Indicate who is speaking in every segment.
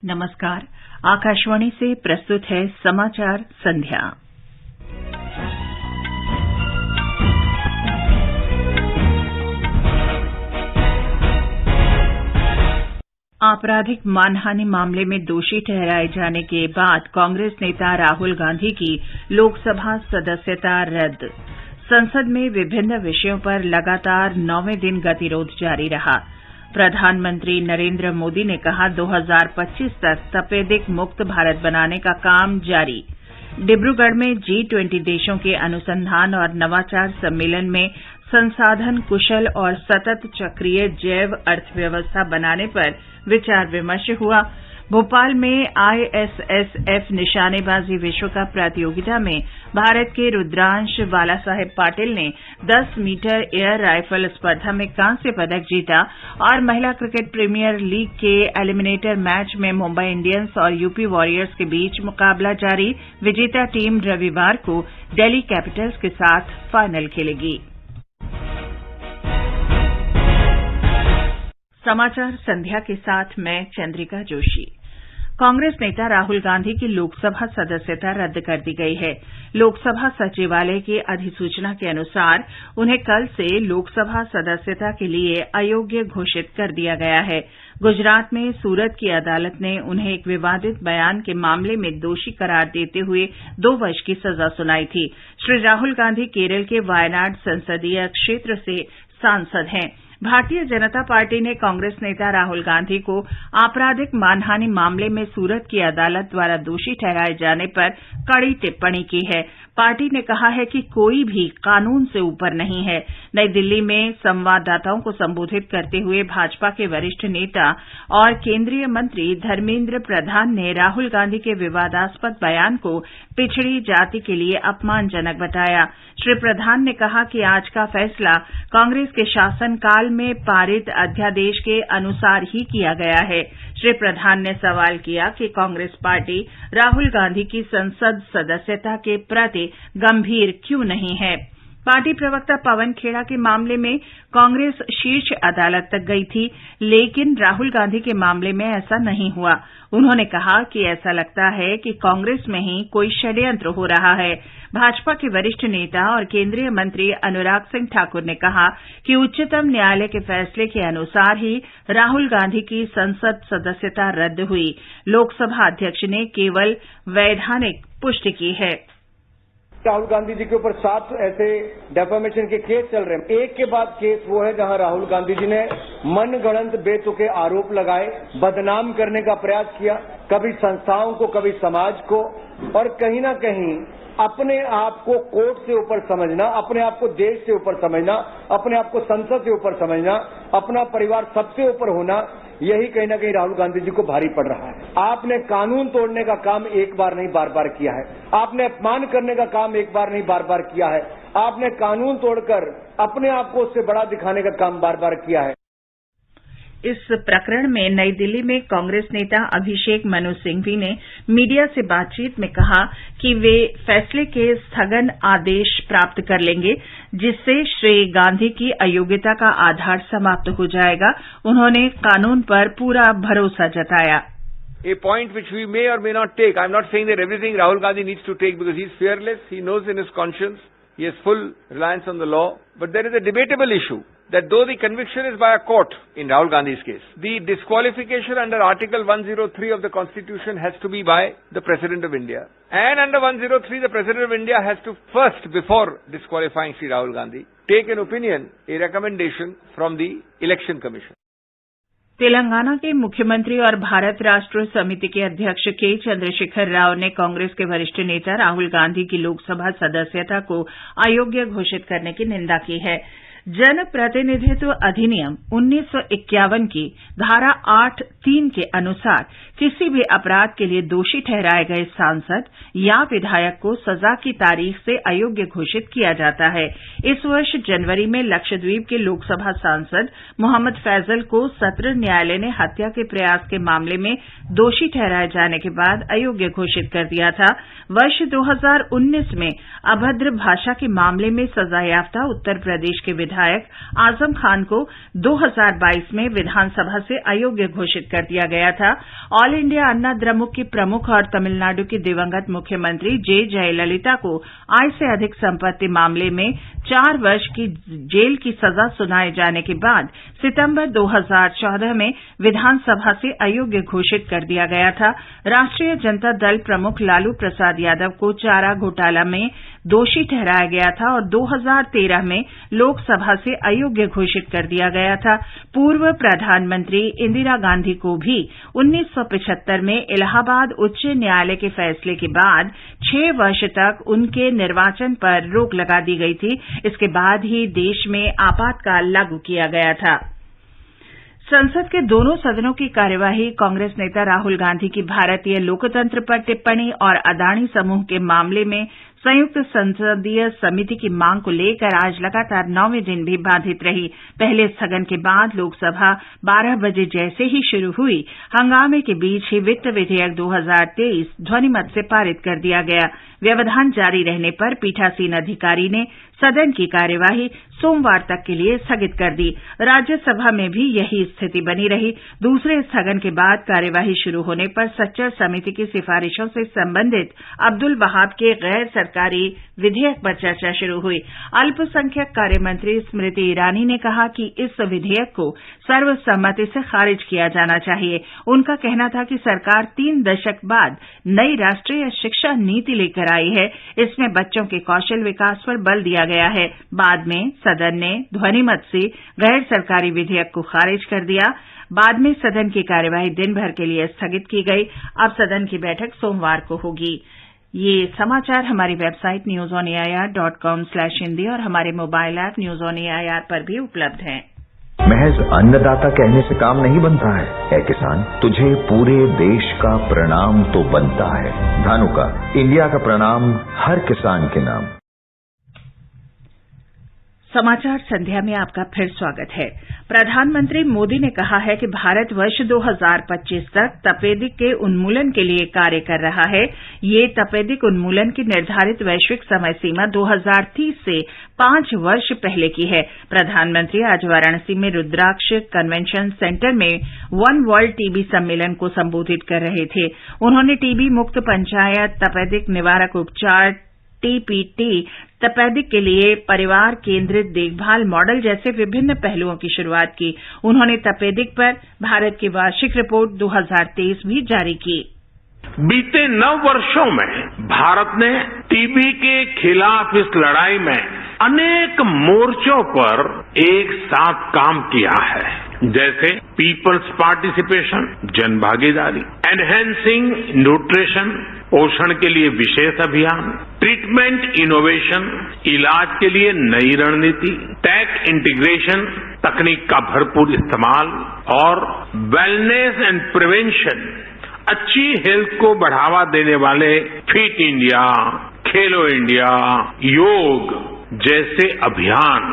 Speaker 1: नमस्कार। आकाशवाणी से प्रस्तुत है समाचार संध्या। आपराधिक मानहानि मामले में दोषी ठहराए जाने के बाद कांग्रेस नेता राहुल गांधी की लोकसभा सदस्यता रद्द। संसद में विभिन्न विषयों पर लगातार 9वें दिन गतिरोध जारी रहा। प्रधानमंत्री नरेंद्र मोदी ने कहा 2025 तक तपेदिक मुक्त भारत बनाने का काम जारी। डिब्रूगढ़ में G20 देशों के अनुसंधान और नवाचार सम्मेलन में संसाधन कुशल और सतत चक्रीय जैव अर्थव्यवस्था बनाने पर विचार विमर्श हुआ। भोपाल में ISSF निशानेबाजी विश्व कप प्रतियोगिता में भारत के रुद्रांश बालासाहेब पाटिल ने 10 मीटर एयर राइफल स्पर्धा में कांस्य पदक जीता और महिला क्रिकेट प्रीमियर लीग के एलिमिनेटर मैच में मुंबई इंडियंस और यूपी वॉरियर्स के बीच मुकाबला जारी। विजेता टीम रविवार को दिल्ली कैपिटल्स के साथ फाइनल खेलेगी। समाचार संध्या के साथ मैं चंद्रिका जोशी। कांग्रेस नेता राहुल गांधी की लोकसभा सदस्यता रद्द कर दी गई है। लोकसभा सचिवालय की अधिसूचना के अनुसार उन्हें कल से लोकसभा सदस्यता के लिए अयोग्य घोषित कर दिया गया है। गुजरात में सूरत की अदालत ने उन्हें एक विवादित बयान के मामले में दोषी करार देते हुए 2 वर्ष की सजा सुनाई थी। श्री राहुल गांधी केरल के वायनाड संसदीय क्षेत्र से सांसद हैं। भारतीय जनता पार्टी ने कांग्रेस नेता राहुल गांधी को आपराधिक मानहानि मामले में सूरत की अदालत द्वारा दोषी ठहराए जाने पर कड़ी टिप्पणी की है। पार्टी ने कहा है कि कोई भी कानून से ऊपर नहीं है। नई दिल्ली में संवाददाताओं को संबोधित करते हुए भाजपा के वरिष्ठ नेता और केंद्रीय मंत्री धर्मेंद्र प्रधान ने राहुल गांधी के विवादास्पद बयान को पिछड़ी जाति के लिए अपमानजनक बताया। श्री प्रधान ने कहा कि आज का फैसला कांग्रेस के शासनकाल में पारित अध्यादेश के अनुसार ही किया गया है। श्री प्रधान ने सवाल किया कि कांग्रेस पार्टी राहुल गांधी की संसद सदस्यता के प्रति गंभीर क्यों नहीं है। पार्टी प्रवक्ता पवन खेड़ा के मामले में कांग्रेस शीर्ष अदालत तक गई थी, लेकिन राहुल गांधी के मामले में ऐसा नहीं हुआ। उन्होंने कहा कि ऐसा लगता है कि कांग्रेस में ही कोई षड्यंत्र हो रहा है। भाजपा के वरिष्ठ नेता और केंद्रीय मंत्री अनुराग सिंह ठाकुर ने कहा कि उच्चतम न्यायालय के फैसले के अनुसार ही राहुल गांधी की संसद सदस्यता रद्द हुई। लोकसभा अध्यक्ष ने केवल वैधानिक पुष्टि की है।
Speaker 2: राहुल गांधी जी के ऊपर 7 ऐसे डेफेमेशन के केस चल रहे हैं। एक के बाद केस वो है जहां राहुल गांधी जी ने मनगढ़ंत बेतुके आरोप लगाए, बदनाम करने का प्रयास किया, कभी संस्थाओं को, कभी समाज को, और कहीं ना कहीं अपने आप को कोर्ट से ऊपर समझना, अपने आप को देश से ऊपर समझना, अपने आप को संसद से ऊपर समझना, अपना परिवार सबसे ऊपर होना, यही कहीं ना कहीं राहुल गांधी जी को भारी पड़ रहा है। आपने कानून तोड़ने का काम एक बार नहीं बार बार किया है। आपने अपमान करने का काम एक बार नहीं बार बार किया है। आपने कानून तोड़कर अपने आप को उससे बड़ा दिखाने का काम बार बार किया है।
Speaker 1: इस प्रकरण में नई दिल्ली में कांग्रेस नेता अभिषेक मनु सिंघवी ने मीडिया से बातचीत में कहा कि वे फैसले के स्थगन आदेश प्राप्त कर लेंगे, जिससे श्री गांधी की अयोग्यता का आधार समाप्त हो जाएगा। उन्होंने कानून पर पूरा भरोसा जताया।
Speaker 3: A point which we may or may not take. I'm not saying that everything Rahul Gandhi needs to take because he's fearless. He knows in his conscience. He has full reliance on the law. But there is a debatable issue that though the conviction is by a court in Rahul Gandhi's case, the disqualification under Article 103 of the Constitution has to be by the President of India. And under 103, the President of India has to first, before disqualifying Sri Rahul Gandhi, take an opinion, a recommendation from the Election Commission.
Speaker 1: Telangana के मुख्यमंत्री और भारत राष्ट्र समिति के अध्यक्ष के चंद्रशेखर राव ने कांग्रेस के वरिष्ठ नेता राहुल गांधी की लोकसभा सदस्यता को अयोग्य घोषित करने की निंदा की है। जन प्रतिनिधित्व अधिनियम 1951 की धारा 8(3) के अनुसार किसी भी अपराध के लिए दोषी ठहराए गए सांसद या विधायक को सजा की तारीख से अयोग्य घोषित किया जाता है। इस वर्ष जनवरी में लक्षद्वीप के लोकसभा सांसद मोहम्मद फैजल को सत्र न्यायालय ने हत्या के प्रयास के मामले में दोषी ठहराए जाने के बाद अयोग्य घोषित कर दिया था। वर्ष 2019 में अभद्र भाषा के मामले में सजायाफ्ता उत्तर प्रदेश के विधायक विधायक आजम खान को 2022 में विधानसभा से अयोग्य घोषित कर दिया गया था। ऑल इंडिया अन्ना द्रमुक की प्रमुख और तमिलनाडु की दिवंगत मुख्यमंत्री जे जयललिता को आय से अधिक संपत्ति मामले में 4 वर्ष की जेल की सजा सुनाए जाने के बाद सितंबर 2014 में विधानसभा से अयोग्य घोषित कर दिया गया था। राष्ट्रीय जनता दल प्रमुख लालू प्रसाद यादव को चारा घोटाला में दोषी ठहराया गया था और 2013 में लोकसभा से अयोग्य घोषित कर दिया गया था। पूर्व प्रधानमंत्री इंदिरा गांधी को भी 1975 में इलाहाबाद उच्च न्यायालय के फैसले के बाद 6 वर्ष तक उनके निर्वाचन पर रोक लगा दी गई थी। इसके बाद ही देश में आपातकाल लागू किया गया था। संसद के दोनों सदनों की कार्यवाही कांग्रेस नेता राहुल गांधी की भारतीय लोकतंत्र पर टिप्पणी और अदानी समूह के मामले में संयुक्त संसदीय समिति की मांग को लेकर आज लगातार 9वें दिन भी बाधित रही। पहले स्थगन के बाद लोकसभा 12 बजे जैसे ही शुरू हुई, हंगामे के बीच ही वित्त विधेयक 2023 ध्वनिमत से पारित कर दिया गया। व्यवधान जारी रहने पर पीठासीन अधिकारी ने सदन की कार्यवाही सोमवार तक के लिए स्थगित कर दी। राज्यसभा में भी यही स्थिति बनी रही। दूसरे स्थगन के बाद कार्यवाही शुरू होने पर सच्चर समिति की सिफारिशों से संबंधित अब्दुल वहाब के गैर सरकारी विधेयक पर चर्चा शुरू हुई। अल्पसंख्यक कार्य मंत्री स्मृति ईरानी ने कहा कि इस विधेयक को सर्वसम्मति से खारिज किया जाना चाहिए। उनका कहना था कि सरकार 3 दशक बाद नई राष्ट्रीय शिक्षा नीति लेकर आई है। इसमें बच्चों के कौशल विकास पर बल दिया गया है। बाद में सदन ने ध्वनिमत से गैर सरकारी विधेयक को खारिज कर दिया। बाद में सदन की कार्यवाही दिन भर के लिए स्थगित की गई। अब सदन की बैठक सोमवार को होगी। ये समाचार हमारी वेबसाइट newsonair.com/हिंदी और हमारे mobile app news on AIR पर भी उपलब्ध हैं।
Speaker 4: महज अन्नदाता कहने से काम नहीं बनता है। ऐ किसान, तुझे पूरे देश का प्रणाम तो बनता है। धानुका, इंडिया का प्रणाम हर किसान के नाम।
Speaker 1: समाचार संध्या में आपका फिर स्वागत है। प्रधानमंत्री मोदी ने कहा है कि भारत वर्ष 2025 तक तपेदिक के उन्मूलन के लिए कार्य कर रहा है। ये तपेदिक उन्मूलन की निर्धारित वैश्विक समय सीमा 2030 से 5 वर्ष पहले की है। प्रधानमंत्री आज वाराणसी में रुद्राक्ष कन्वेंशन सेंटर में वन वर्ल्ड टीबी सम्मेलन को संबोधित कर रहे थे। उन्होंने टीबी मुक्त पंचायत, तपेदिक निवारक उपचार टीपीटी, तपेदिक के लिए परिवार केंद्रित देखभाल मॉडल जैसे विभिन्न पहलुओं की शुरुआत की। उन्होंने तपेदिक पर भारत की वार्षिक रिपोर्ट 2023 भी जारी की।
Speaker 5: बीते 9 वर्षों में भारत ने टीबी के खिलाफ इस लड़ाई में अनेक मोर्चों पर एक साथ काम किया है, जैसे पीपल्स पार्टिसिपेशन, जन भागीदारी, एनहेंसिंग न्यूट्रिशन, पोषण के लिए विशेष अभियान, ट्रीटमेंट इनोवेशन, इलाज के लिए नई रणनीति, टेक इंटीग्रेशन, तकनीक का भरपूर इस्तेमाल और वेलनेस एंड प्रिवेंशन, अच्छी हेल्थ को बढ़ावा देने वाले फिट इंडिया, खेलो इंडिया, योग जैसे अभियान।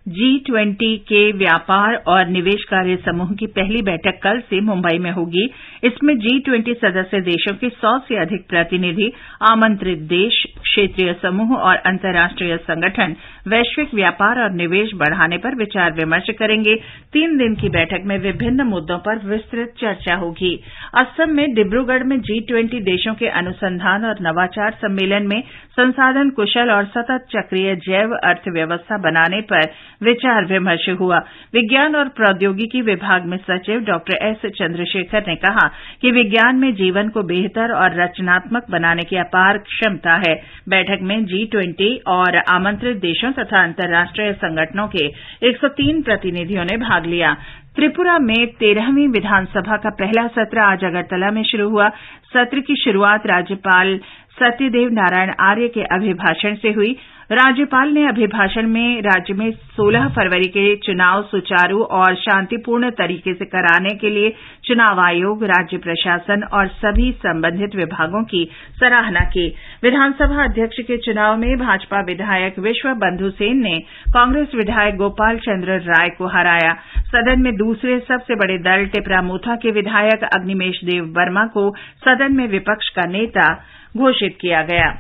Speaker 1: G20 के व्यापार और निवेश कार्य समूह की पहली बैठक कल से मुंबई में होगी। इसमें G20 सदस्य देशों के 100 से अधिक प्रतिनिधि, आमंत्रित देश, क्षेत्रीय समूह और अंतर्राष्ट्रीय संगठन वैश्विक व्यापार और निवेश बढ़ाने पर विचार विमर्श करेंगे। 3 दिन की बैठक में विभिन्न मुद्दों पर विस्तृत चर्चा होगी। असम में डिब्रूगढ़ में G20 देशों के अनुसंधान और नवाचार सम्मेलन में संसाधन कुशल और सतत चक्रीय जैव अर्थव्यवस्था बनाने पर विचार विमर्श हुआ। विज्ञान और प्रौद्योगिकी विभाग में सचिव डॉक्टर एस चंद्रशेखर ने कहा कि विज्ञान में जीवन को बेहतर और रचनात्मक बनाने की अपार क्षमता है। बैठक में G20 और आमंत्रित देशों तथा अंतर्राष्ट्रीय संगठनों के 103 प्रतिनिधियों ने भाग लिया। त्रिपुरा में 13वीं विधानसभा का पहला सत्र आज अगरतला में शुरू हुआ। सत्र की शुरुआत राज्यपाल सत्यदेव नारायण आर्य के अभिभाषण से हुई। राज्यपाल ने अभिभाषण में राज्य में 16 फरवरी के चुनाव सुचारू और शांतिपूर्ण तरीके से कराने के लिए चुनाव आयोग, राज्य प्रशासन और सभी संबंधित विभागों की सराहना की। विधानसभा अध्यक्ष के चुनाव में भाजपा विधायक विश्व बंधु सेन ने कांग्रेस विधायक गोपाल चंद्र राय को हराया। सदन में दूसरे सबसे बड़े दल टिपरामोथा के विधायक अग्निमेश देव वर्मा को सदन में विपक्ष का नेता घोषित किया गया।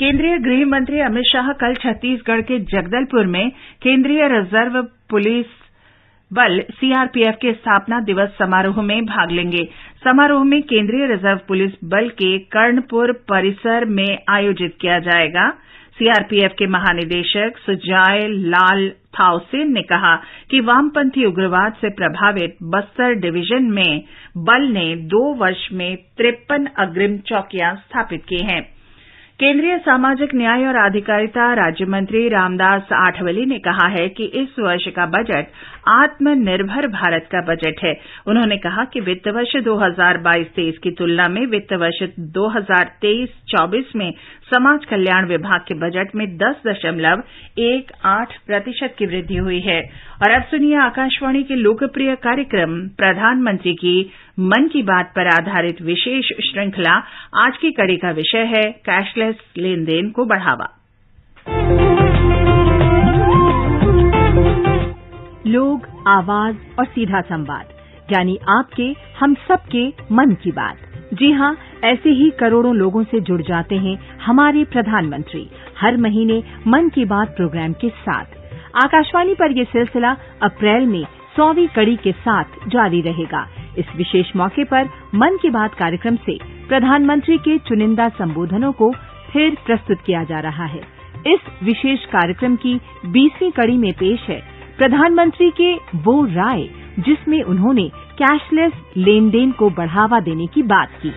Speaker 1: केंद्रीय गृह मंत्री अमित शाह कल छत्तीसगढ़ के जगदलपुर में केंद्रीय रिजर्व पुलिस बल सीआरपीएफ के स्थापना दिवस समारोह में भाग लेंगे। समारोह में केंद्रीय रिजर्व पुलिस बल के कर्णपुर परिसर में आयोजित किया जाएगा। सीआरपीएफ के महानिदेशक सुजाय लाल थाउसेन ने कहा कि वामपंथी उग्रवाद से प्रभावित बस्तर डिवीजन में बल ने 2 वर्ष में 53 अग्रिम चौकियां स्थापित की हैं। केंद्रीय सामाजिक न्याय और अधिकारिता राज्य मंत्री रामदास आठवले ने कहा है कि इस वर्ष का बजट आत्मनिर्भर भारत का बजट है। उन्होंने कहा कि वित्त वर्ष 2022-23 की तुलना में वित्त वर्ष 2023-24 में समाज कल्याण विभाग के बजट में 10.18% की वृद्धि हुई है। और अब सुनिए आकाशवाणी के लोकप्रिय कार्यक्रम प्रधानमंत्री की मन की बात पर आधारित विशेष श्रृंखला। आज की कड़ी का विषय है कैशलेस लेन देन को बढ़ावा।
Speaker 6: लोग, आवाज और सीधा संवाद, यानी आपके हम सबके मन की बात। जी हां, ऐसे ही करोड़ों लोगों से जुड़ जाते हैं हमारे प्रधानमंत्री हर महीने मन की बात प्रोग्राम के साथ। आकाशवाणी पर यह सिलसिला अप्रैल में 100वीं कड़ी के साथ जारी रहेगा। इस विशेष मौके पर मन की बात कार्यक्रम से प्रधानमंत्री के चुनिंदा संबोधनों को फिर प्रस्तुत किया जा रहा है। इस विशेष कार्यक्रम की 20वीं कड़ी में पेश है प्रधानमंत्री के वो राय जिसमें उन्होंने कैशलेस लेन देन को बढ़ावा देने की बात की।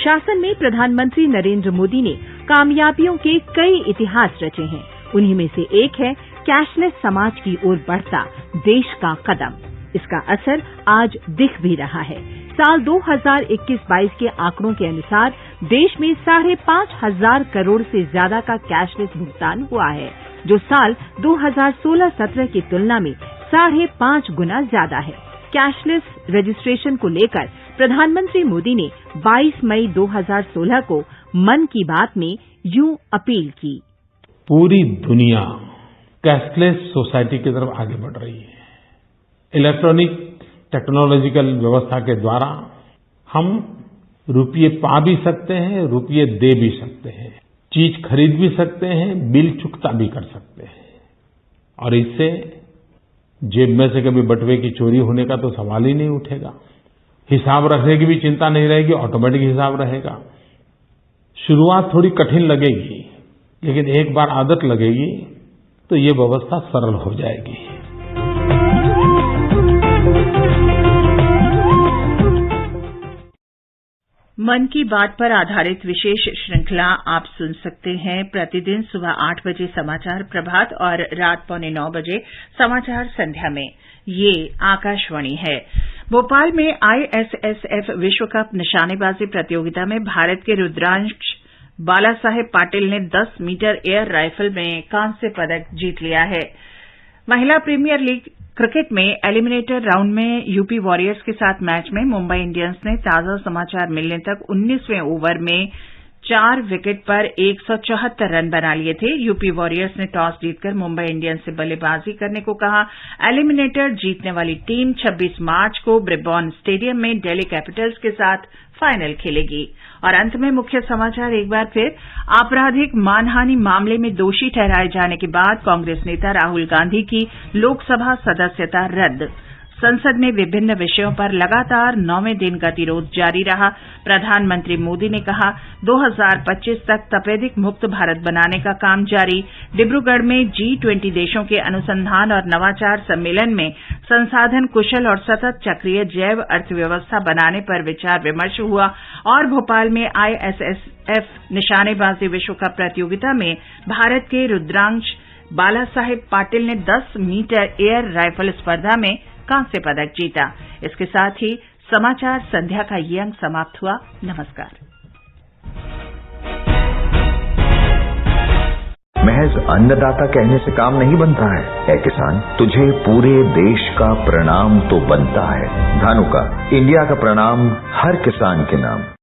Speaker 6: शासन में प्रधानमंत्री नरेंद्र मोदी ने कामयाबियों के कई इतिहास रचे हैं। उन्हीं में से एक है कैशलेस समाज की ओर बढ़ता देश का कदम। इसका असर आज दिख भी रहा है। साल 2021-22 के आंकड़ों के अनुसार देश में 5,500 करोड़ से ज्यादा का कैशलेस भुगतान हुआ है, जो साल 2016-17 की तुलना में 5.5 गुना ज्यादा है। कैशलेस रजिस्ट्रेशन को लेकर प्रधानमंत्री मोदी ने 22 मई 2016 को मन की बात में यूं अपील की।
Speaker 5: पूरी दुनिया कैशलेस सोसाइटी की तरफ आगे बढ़ रही है। इलेक्ट्रॉनिक टेक्नोलॉजिकल व्यवस्था के द्वारा हम रुपये पा भी सकते हैं, रुपये दे भी सकते हैं, चीज खरीद भी सकते हैं, बिल चुकता भी कर सकते हैं। और इससे जेब में से कभी बटुए की चोरी होने का तो सवाल ही नहीं उठेगा। हिसाब रखने की भी चिंता नहीं रहेगी, ऑटोमेटिक हिसाब रहेगा। शुरुआत थोड़ी कठिन लगेगी, लेकिन एक बार आदत लगेगी तो ये व्यवस्था सरल हो जाएगी।
Speaker 1: मन की बात पर आधारित विशेष श्रृंखला आप सुन सकते हैं प्रतिदिन सुबह 8 बजे समाचार प्रभात और रात 8:45 बजे समाचार संध्या में। ये आकाशवाणी है। भोपाल में आईएसएसएफ विश्व कप निशानेबाजी प्रतियोगिता में भारत के रुद्रांश बालासाहेब पाटिल ने 10 मीटर एयर राइफल में कांस्य पदक जीत लिया है। महिला प्रीमियर लीग क्रिकेट में एलिमिनेटर राउंड में यूपी वॉरियर्स के साथ मैच में मुंबई इंडियंस ने ताजा समाचार मिलने तक 19वें ओवर में 4 विकेट पर 174 रन बना लिए थे। यूपी वॉरियर्स ने टॉस जीतकर मुंबई इंडियंस से बल्लेबाजी करने को कहा। एलिमिनेटर जीतने वाली टीम 26 मार्च को ब्रिबॉर्न स्टेडियम में दिल्ली कैपिटल्स के साथ फाइनल खेलेगी। और अंत में मुख्य समाचार एक बार फिर। आपराधिक मानहानि मामले में दोषी ठहराए जाने के बाद कांग्रेस नेता राहुल गांधी की लोकसभा सदस्यता रद्द। संसद में विभिन्न विषयों पर लगातार 9वें दिन गतिरोध जारी रहा। प्रधानमंत्री मोदी ने कहा 2025 तक तपेदिक मुक्त भारत बनाने का काम जारी। डिब्रूगढ़ में G20 देशों के अनुसंधान और नवाचार सम्मेलन में संसाधन कुशल और सतत चक्रीय जैव अर्थव्यवस्था बनाने पर विचार विमर्श हुआ। और भोपाल में आईएसएसएफ निशानेबाजी विश्व कप प्रतियोगिता में भारत के रुद्रांश बालासाहेब पाटिल ने 10 मीटर एयर राइफल स्पर्धा में कांस्य पदक जीता। इसके साथ ही समाचार संध्या का ये अंक समाप्त हुआ। नमस्कार।
Speaker 4: महज अन्नदाता कहने से काम नहीं बनता है। ऐ किसान, तुझे पूरे देश का प्रणाम तो बनता है। धानुका, इंडिया का प्रणाम हर किसान के नाम।